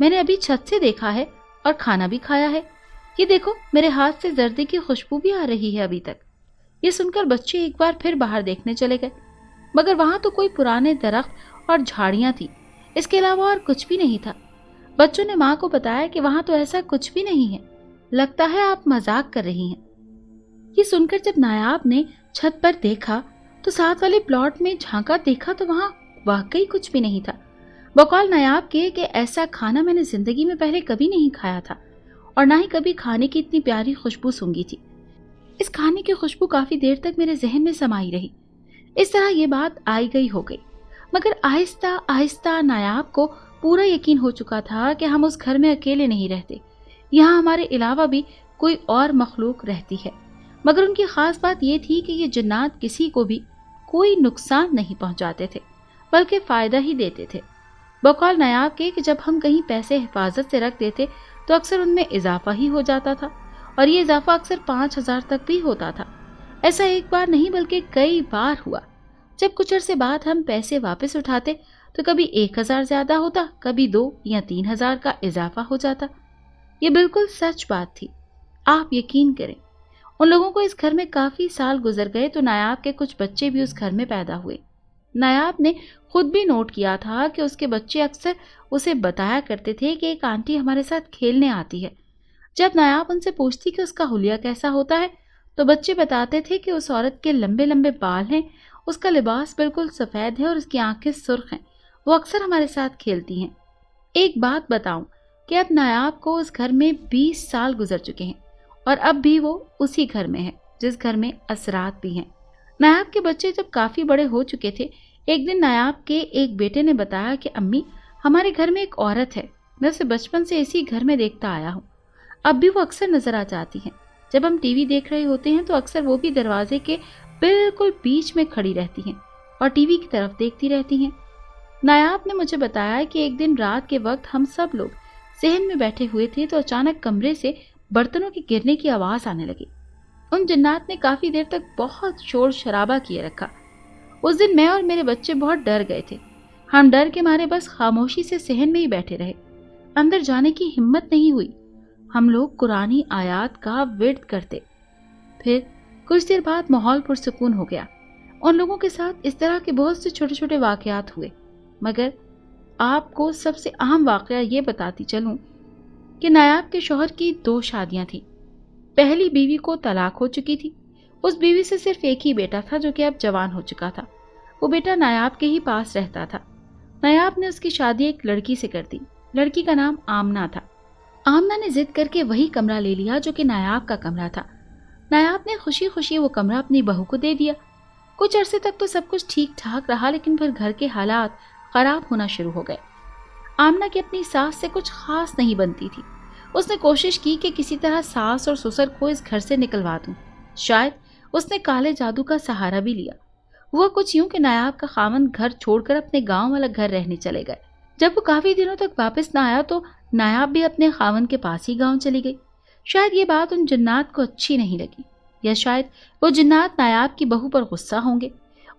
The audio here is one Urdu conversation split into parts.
میں نے ابھی چھت سے دیکھا ہے اور کھانا بھی کھایا ہے. یہ دیکھو میرے ہاتھ سے زردے کی خوشبو بھی آ رہی ہے ابھی تک. یہ سن کر بچے ایک بار پھر باہر دیکھنے چلے گئے، مگر وہاں تو کوئی پرانے درخت اور جھاڑیاں تھی، اس کے علاوہ اور کچھ بھی نہیں تھا. بچوں نے ماں کو بتایا کہ وہاں تو ایسا کچھ بھی نہیں ہے، لگتا ہے آپ مذاق کر رہی ہیں. یہ سن کر جب نایاب نے چھت پر دیکھا تو ساتھ والے پلاٹ میں جھانکا، دیکھا تو وہاں واقعی کچھ بھی نہیں تھا. بقول نایاب کے کہ ایسا کھانا میں نے زندگی میں پہلے کبھی نہیں کھایا تھا اور نہ ہی کبھی کھانے کی اتنی پیاری خوشبو سونگھی تھی. اس کھانے کی خوشبو کافی دیر تک میرے ذہن میں سمائی رہی. اس طرح یہ بات آئی گئی ہو گئی، مگر آہستہ آہستہ نایاب کو پورا یقین ہو چکا تھا کہ ہم اس گھر میں اکیلے نہیں رہتے، یہاں ہمارے علاوہ بھی کوئی اور مخلوق رہتی ہے. مگر ان کی خاص بات یہ تھی کہ یہ جنات کسی کو بھی کوئی نقصان نہیں پہنچاتے تھے بلکہ فائدہ ہی دیتے تھے. بقول نایاب کے کہ جب ہم کہیں پیسے حفاظت سے رکھ دیتے تو اکثر ان میں اضافہ ہی ہو جاتا تھا، اور یہ اضافہ اکثر 5,000 تک بھی ہوتا تھا. ایسا ایک بار نہیں بلکہ کئی بار ہوا. جب کچھ عرصے بعد ہم پیسے واپس اٹھاتے تو کبھی 1,000 زیادہ ہوتا، کبھی 2 یا 3,000 کا اضافہ ہو جاتا. یہ بالکل سچ بات تھی، آپ یقین کریں. ان لوگوں کو اس گھر میں کافی سال گزر گئے تو نایاب کے کچھ بچے بھی اس گھر میں پیدا ہوئے. نایاب نے خود بھی نوٹ کیا تھا کہ اس کے بچے اکثر اسے بتایا کرتے تھے کہ ایک آنٹی ہمارے ساتھ کھیلنے آتی ہے. جب نایاب ان سے پوچھتی کہ اس کا حلیہ کیسا ہوتا ہے تو بچے بتاتے تھے کہ اس عورت کے لمبے لمبے بال ہیں، اس کا لباس بالکل سفید ہے اور اس کی آنکھیں سرخ ہیں، وہ اکثر ہمارے ساتھ کھیلتی ہیں. ایک بات بتاؤں کہ اب نایاب کو اس گھر میں 20 سال گزر چکے ہیں اور اب بھی وہ اسی گھر میں ہے جس گھر میں اسرات بھی ہیں. نایاب کے بچے جب کافی بڑے ہو چکے تھے، ایک دن نایاب کے ایک بیٹے نے بتایا کہ امی، ہمارے گھر میں ایک عورت ہے، میں اسے بچپن سے اسی گھر میں دیکھتا آیا ہوں، اب بھی وہ اکثر نظر آ جاتی ہیں. جب ہم ٹی وی دیکھ رہے ہوتے ہیں تو اکثر وہ بھی دروازے کے بالکل بیچ میں کھڑی رہتی ہیں اور ٹی وی کی طرف دیکھتی رہتی ہیں. نایاب نے مجھے بتایا کہ ایک دن رات کے وقت ہم سب لوگ صحن میں بیٹھے ہوئے تھے تو اچانک کمرے سے برتنوں کے گرنے کی آواز آنے لگی. ان جنات نے کافی دیر تک بہت شور شرابہ کیے رکھا. اس دن میں اور میرے بچے بہت ڈر گئے تھے. ہم ڈر کے مارے بس خاموشی سے صحن میں ہی بیٹھے رہے، اندر جانے کی ہمت نہیں ہوئی. ہم لوگ قرآنی آیات کا ورد کرتے. پھر کچھ دیر بعد ماحول پرسکون ہو گیا. ان لوگوں کے ساتھ اس طرح کے بہت سے چھوٹے چھوٹے واقعات ہوئے، مگر آپ کو سب سے اہم واقعہ یہ بتاتی چلوں کہ نایاب کے شوہر کی 2 شادیاں تھیں. پہلی بیوی کو طلاق ہو چکی تھی. اس بیوی سے صرف ایک ہی بیٹا تھا جو کہ اب جوان ہو چکا تھا. وہ بیٹا نایاب کے ہی پاس رہتا تھا. نایاب نے اس کی شادی ایک لڑکی سے کر دی. لڑکی کا نام آمنہ تھا. آمنہ نے ضد کر کے وہی کمرہ لے لیا جو کہ نایاب کا کمرہ تھا. نایاب نے خوشی خوشی وہ کمرہ اپنی بہو کو دے دیا. کچھ عرصے تک تو سب کچھ ٹھیک ٹھاک رہا، لیکن پھر گھر کے حالات خراب ہونا شروع ہو گئے. آمنہ کی اپنی ساس سے کچھ خاص نہیں بنتی تھی. اس نے کوشش کی کہ کسی طرح ساس اور سسر کو اس گھر سے نکلوا دوں. شاید اس نے کالے جادو کا سہارا بھی لیا. وہ کچھ یوں کہ نایاب کا خاوند گھر چھوڑ کر اپنے گاؤں والا گھر رہنے چلے گئے. جب وہ کافی دنوں تک واپس نہ آیا تو نایاب بھی اپنے خاوند کے پاس ہی گاؤں چلی گئی. شاید یہ بات ان جنات کو اچھی نہیں لگی، یا شاید وہ جنات نایاب کی بہو پر غصہ ہوں گے.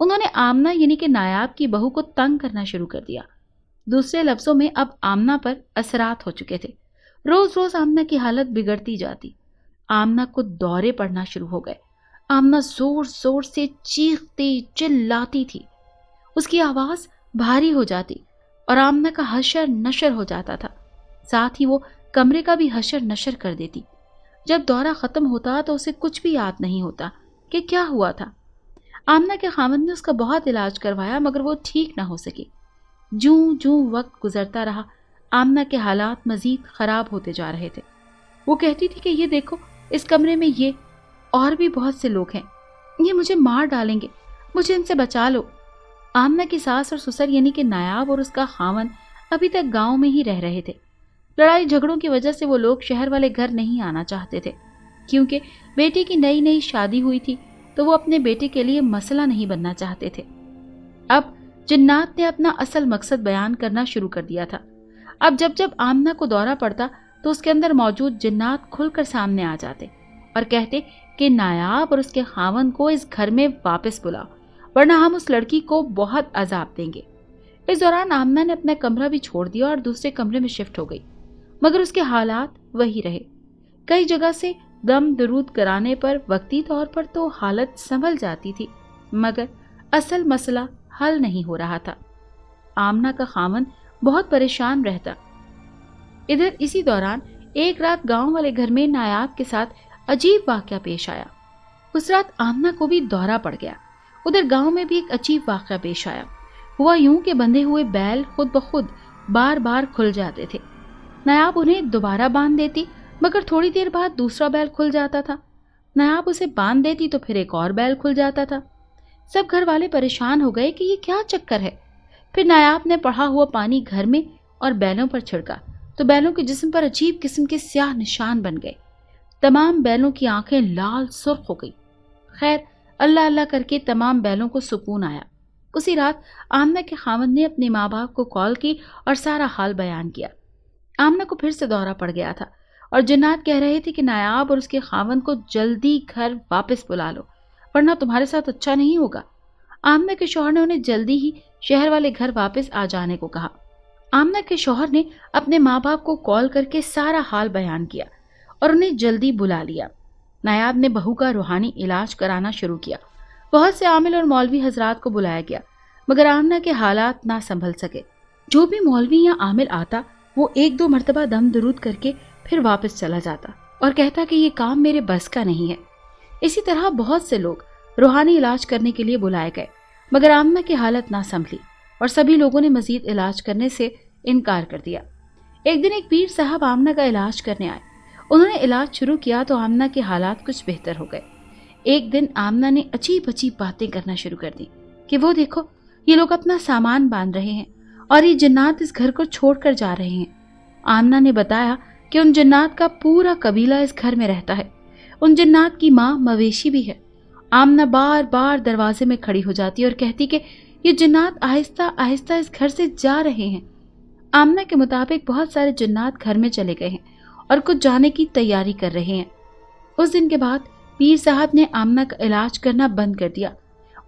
انہوں نے آمنہ یعنی کہ نایاب کی بہو کو تنگ کرنا شروع کر دیا. دوسرے لفظوں میں اب آمنہ پر اثرات ہو چکے تھے. روز روز آمنہ کی حالت بگڑتی جاتی. آمنہ کو دورے پڑنا شروع ہو گئے. آمنہ زور زور سے چیختی چلاتی تھی. اس کی آواز بھاری ہو جاتی اور آمنہ کا حشر نشر ہو جاتا تھا. ساتھ ہی وہ کمرے کا بھی حشر نشر کر دیتی. جب دورہ ختم ہوتا تو اسے کچھ بھی یاد نہیں ہوتا کہ کیا ہوا تھا. آمنہ کے خاوند نے اس کا بہت علاج کروایا مگر وہ ٹھیک نہ ہو سکی. جوں جوں وقت گزرتا رہا آمنہ کے حالات مزید خراب ہوتے جا رہے تھے. وہ کہتی تھی کہ یہ دیکھو، اس کمرے میں یہ اور بھی بہت سے لوگ ہیں، یہ مجھے مار ڈالیں گے، مجھے ان سے بچا لو. آمنہ کی ساس اور سسر یعنی کہ نایاب اور اس کا خاوند ابھی تک گاؤں میں ہی رہ رہے تھے. لڑائی جھگڑوں کی وجہ سے وہ لوگ شہر والے گھر نہیں آنا چاہتے تھے، کیونکہ بیٹے کی نئی نئی شادی ہوئی تھی تو وہ اپنے بیٹے کے لیے مسئلہ نہیں بننا چاہتے تھے. اب جنات نے اپنا اصل مقصد بیان کرنا شروع کر دیا تھا. اب جب جب آمنہ کو دورہ پڑتا تو اس کے اندر موجود جنات کھل کر سامنے آ جاتے اور کہتے کہ نایاب اور اس کے خاوند کو اس گھر میں واپس بلاؤ، ورنہ ہم اس لڑکی کو بہت عذاب دیں گے. اس دوران آمنہ نے اپنا کمرہ بھی چھوڑ دیا اور دوسرے کمرے میں شفٹ ہو گئی. مگر اس کے حالات وہی رہے۔ کئی جگہ سے دم درود کرانے پر وقتی طور پر تو حالت سنبھل جاتی تھی، مگر اصل مسئلہ حل نہیں ہو رہا تھا۔ آمنہ کا خاوند بہت پریشان رہتا۔ ادھر اسی دوران ایک رات گاؤں والے گھر میں نایاب کے ساتھ عجیب واقعہ پیش آیا۔ اس رات آمنہ کو بھی دورہ پڑ گیا۔ ادھر گاؤں میں بھی ایک عجیب واقعہ پیش آیا۔ ہوا یوں کہ بندھے ہوئے بیل خود بخود بار بار کھل جاتے تھے۔ نایاب انہیں دوبارہ باندھ دیتی، مگر تھوڑی دیر بعد دوسرا بیل کھل جاتا تھا۔ نایاب اسے باندھ دیتی تو پھر ایک اور بیل کھل جاتا تھا۔ سب گھر والے پریشان ہو گئے کہ یہ کیا چکر ہے۔ پھر نایاب نے پڑھا ہوا پانی گھر میں اور بیلوں پر چھڑکا تو بیلوں کے جسم پر عجیب قسم کے سیاہ نشان بن گئے۔ تمام بیلوں کی آنکھیں لال سرخ ہو گئی۔ خیر، اللہ اللہ کر کے تمام بیلوں کو سکون آیا۔ اسی رات آمنہ کے خاوند نے اپنے ماں باپ کو کال کی اور سارا حال بیان کیا۔ آمنہ کو پھر سے دورہ پڑ گیا تھا اور جنات کہہ رہے تھے کہ نایاب اور اس کے خاوند کو جلدی گھر واپس بلا لو، ورنہ تمہارے ساتھ اچھا نہیں ہوگا۔ آمنہ کے شوہر نے انہیں جلدی ہی شہر والے گھر واپس آ جانے کو کہا۔ آمنہ کے شوہر نے اپنے ماں باپ کو کال کر کے سارا حال بیان کیا اور انہیں جلدی بلا لیا۔ نایاب نے بہو کا روحانی علاج کرانا شروع کیا۔ بہت سے عامل اور مولوی حضرات کو بلایا گیا، مگر آمنہ کے حالات نہ سنبھل سکے۔ جو بھی مولوی یا عامل آتا وہ ایک دو مرتبہ دم درود کر کے پھر واپس چلا جاتا اور کہتا کہ یہ کام میرے بس کا نہیں ہے۔ اسی طرح بہت سے لوگ روحانی علاج کرنے کے لیے بلائے گئے، مگر آمنہ کی حالت نہ سنبھلی اور سبھی لوگوں نے مزید علاج کرنے سے انکار کر دیا۔ ایک دن ایک پیر صاحب آمنہ کا علاج کرنے آئے۔ انہوں نے علاج شروع کیا تو آمنہ کے حالات کچھ بہتر ہو گئے۔ ایک دن آمنہ نے عجیب عجیب باتیں کرنا شروع کر دی کہ وہ دیکھو، یہ لوگ اپنا سامان باندھ رہے ہیں اور یہ جنات اس گھر کو چھوڑ کر جا رہے ہیں۔ آمنہ نے بتایا کہ ان جنات کا پورا قبیلہ اس گھر میں رہتا ہے۔ ان جنات کی ماں مویشی بھی ہے۔ آمنہ بار بار دروازے میں کھڑی ہو جاتی اور کہتی کہ یہ جنات آہستہ آہستہ اس گھر سے جا رہے ہیں۔ آمنہ کے مطابق بہت سارے جنات گھر میں چلے گئے ہیں اور کچھ جانے کی تیاری کر رہے ہیں۔ اس دن کے بعد پیر صاحب نے آمنہ کا علاج کرنا بند کر دیا۔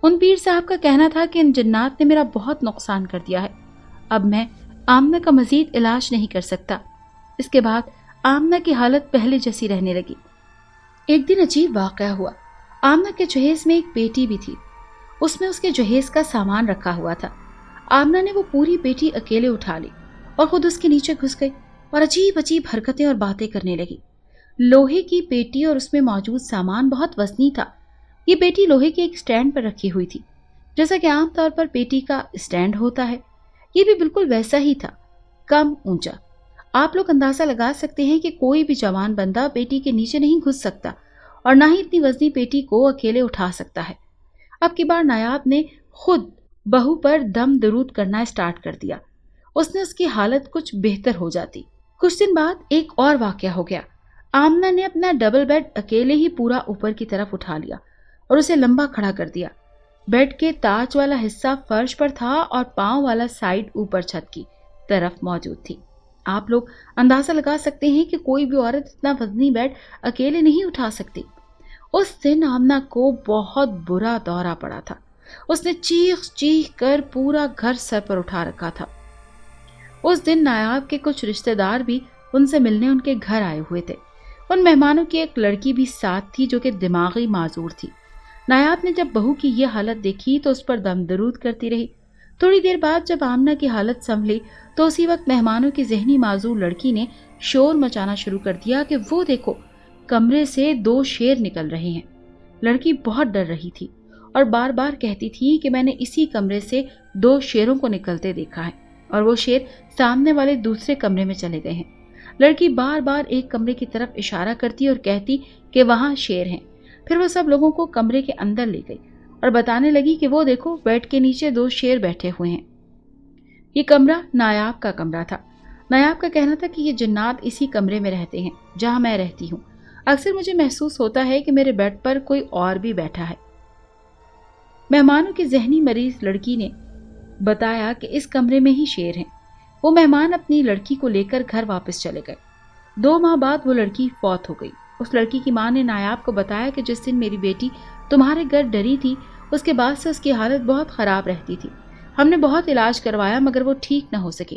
ان پیر صاحب کا کہنا تھا کہ ان جنات نے میرا بہت نقصان کر دیا ہے، اب میں آمنہ کا مزید علاج نہیں کر سکتا۔ اس کے بعد آمنہ کی حالت پہلے جیسی رہنے لگی۔ ایک دن عجیب واقعہ ہوا۔ آمنہ کے جہیز میں ایک پیٹی بھی تھی، اس میں اس کے جہیز کا سامان رکھا ہوا تھا۔ آمنہ نے وہ پوری پیٹی اکیلے اٹھا لی اور خود اس کے نیچے گھس گئی اور عجیب عجیب حرکتیں اور باتیں کرنے لگی۔ لوہے کی پیٹی اور اس میں موجود سامان بہت وزنی تھا۔ یہ پیٹی لوہے کے ایک سٹینڈ پر رکھی ہوئی تھی، جیسا کہ عام طور پر پیٹی کا سٹینڈ ہوتا ہے۔ یہ بھی بالکل ویسا ہی تھا، کم اونچا۔ آپ لوگ اندازہ لگا سکتے ہیں کہ کوئی بھی جوان بندہ پیٹی کے نیچے نہیں گھس سکتا اور نہ ہی اتنی وزنی پیٹی کو اکیلے اٹھا سکتا ہے۔ اب کی بار نایاب نے خود بہو پر دم درود کرنا اسٹارٹ کر دیا۔ اس نے اس کی حالت کچھ بہتر ہو جاتی۔ کچھ دن بعد ایک اور واقعہ ہو گیا۔ آمنہ نے اپنا ڈبل بیڈ اکیلے ہی پورا اوپر کی طرف اٹھا لیا اور اسے لمبا کھڑا کر دیا۔ بیڈ کے تاج والا حصہ فرش پر تھا اور پاؤں والا سائیڈ اوپر چھت کی طرف موجود تھی۔ آپ لوگ اندازہ لگا سکتے ہیں کہ کوئی بھی عورت اتنا وزنی بیڈ اکیلے نہیں اٹھا سکتی۔ اس دن آمنہ کو بہت برا دورہ پڑا تھا۔ اس نے چیخ چیخ کر پورا گھر سر پر اٹھا رکھا تھا۔ اس دن نایاب کے کچھ رشتہ دار بھی ان سے ملنے ان کے گھر آئے ہوئے تھے۔ ان مہمانوں کی ایک لڑکی بھی ساتھ تھی جو کہ دماغی معذور تھی۔ نایاب نے جب بہو کی یہ حالت دیکھی تو اس پر دم درود کرتی رہی۔ تھوڑی دیر بعد جب آمنہ کی حالت سنبھلی تو اسی وقت مہمانوں کی ذہنی معذور لڑکی نے شور مچانا شروع کر دیا کہ وہ دیکھو، کمرے سے 2 شیر نکل رہے ہیں۔ لڑکی بہت ڈر رہی تھی اور بار بار کہتی تھی کہ میں نے اسی کمرے سے 2 شیروں کو نکلتے دیکھا ہے اور وہ شیر سامنے والے دوسرے کمرے میں چلے گئے ہیں۔ لڑکی بار بار ایک کمرے کی طرف اشارہ کرتی اور کہتی کہ وہاں شیر ہیں۔ پھر وہ سب لوگوں کو کمرے کے اندر لے گئی اور بتانے لگی کہ وہ دیکھو، بیڈ کے نیچے 2 شیر بیٹھے ہوئے ہیں۔ یہ کمرہ نایاب کا کمرہ تھا۔ نایاب کا کہنا تھا کہ یہ جنات اسی کمرے میں رہتے ہیں جہاں میں رہتی ہوں۔ اکثر مجھے محسوس ہوتا ہے کہ میرے بیڈ پر کوئی اور بھی بیٹھا ہے۔ مہمانوں کی ذہنی مریض لڑکی نے بتایا کہ اس کمرے میں ہی شیر ہیں۔ وہ مہمان اپنی لڑکی کو لے کر گھر واپس چلے گئے۔ 2 ماہ بعد وہ لڑکی فوت ہو گئی۔ اس لڑکی کی ماں نے نایاب کو بتایا کہ جس دن میری بیٹی تمہارے گھر ڈری تھی، اس کے بعد سے اس کی حالت بہت خراب رہتی تھی۔ ہم نے بہت علاج کروایا مگر وہ ٹھیک نہ ہو سکے۔